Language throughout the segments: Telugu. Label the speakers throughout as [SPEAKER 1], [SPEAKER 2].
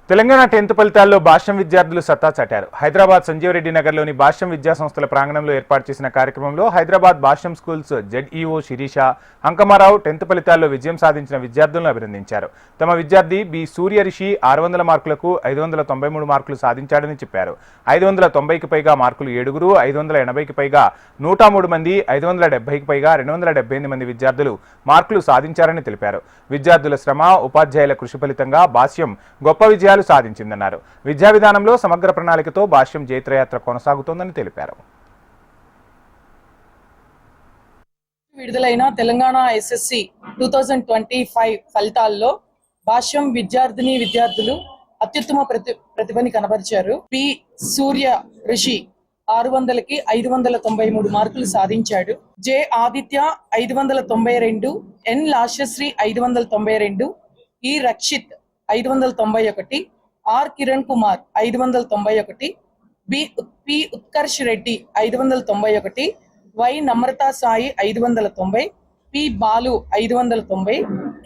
[SPEAKER 1] తెలంగాణ 10th ఫలితాల్లో భాష్యం విద్యార్థులు సత్తా చాటారు. హైదరాబాద్ సంజీవరెడ్డి నగర్లోని భాష్యం విద్యా సంస్థల ప్రాంగణంలో ఏర్పాటు చేసిన కార్యక్రమంలో హైదరాబాద్ భాష్యం స్కూల్స్ జెడ్ఈఓ శిరీష అంకమారావు 10th ఫలితాల్లో విజయం సాధించిన విద్యార్థులను అభినందించారు. తమ విద్యార్థి బి సూర్యరిషి 600 మార్కులకు 593 మార్కులు సాధించాడని చెప్పారు. 590కి పైగా మార్కులు 7గురు, 580కి పైగా 103 మంది, 570కి పైగా 278 మంది విద్యార్థులు మార్కులు సాధించారని తెలిపారు. విద్యార్థుల శ్రమ, ఉపాధ్యాయుల కృషి ఫలితంగా భాష్యం గొప్ప విజయాలు సాధించిందన్నారు. విద్యా విధానంలో సమగ్ర ప్రణాళికతో భాష్యం జైత్రయాత్ర కొనసాగుతోందని తెలిపారు.
[SPEAKER 2] విడుదలైన తెలంగాణ ఎస్ఎస్సి 2025 ఫలితాల్లో భాష్యం విద్యార్థులు అత్యుత్తమ ప్రతిభని కనబరిచారు. పి సూర్య రిషి 600కి 593 మార్కులు సాధించాడు. జె ఆదిత్య 592, ఎన్ Lasyasri 592, E Rakshith 591, R Kiran Kumar 591, P Utkarsh Reddy 591, Y Namratha Sai 590, P Balu 590,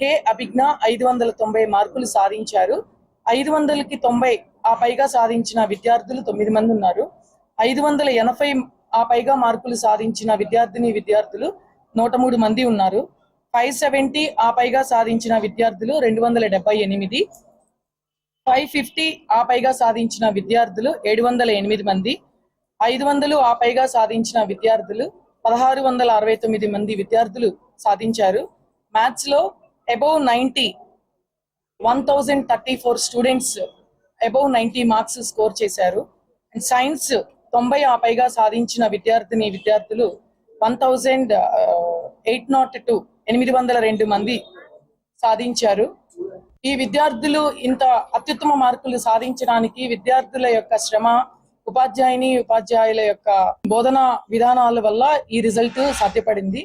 [SPEAKER 2] K Abhijna 590 మార్కులు సాధించారు. 500కి 90 ఆ పైగా సాధించిన విద్యార్థులు 9 మంది ఉన్నారు. 580 ఆ పైగా మార్కులు సాధించిన విద్యార్థులు 103 మంది ఉన్నారు. 570 ఆ పైగా సాధించిన విద్యార్థులు 278, 550 ఆ పైగా సాధించిన విద్యార్థులు 708 మంది, 500 ఆ పైగా సాధించిన విద్యార్థులు 1669 మంది విద్యార్థులు సాధించారు. మ్యాథ్స్ లో above 90 1034 students above 90 marks score చేశారు. అండ్ సైన్స్ 90 ఆ పైగా సాధించిన విద్యార్థులు 802 మంది సాధించారు. ఈ విద్యార్థులు ఇంత అత్యుత్తమ మార్కులు సాధించడానికి విద్యార్థుల యొక్క శ్రమ, ఉపాధ్యాయుల యొక్క బోధనా విధానాల వల్ల ఈ రిజల్ట్ సాధ్యపడింది.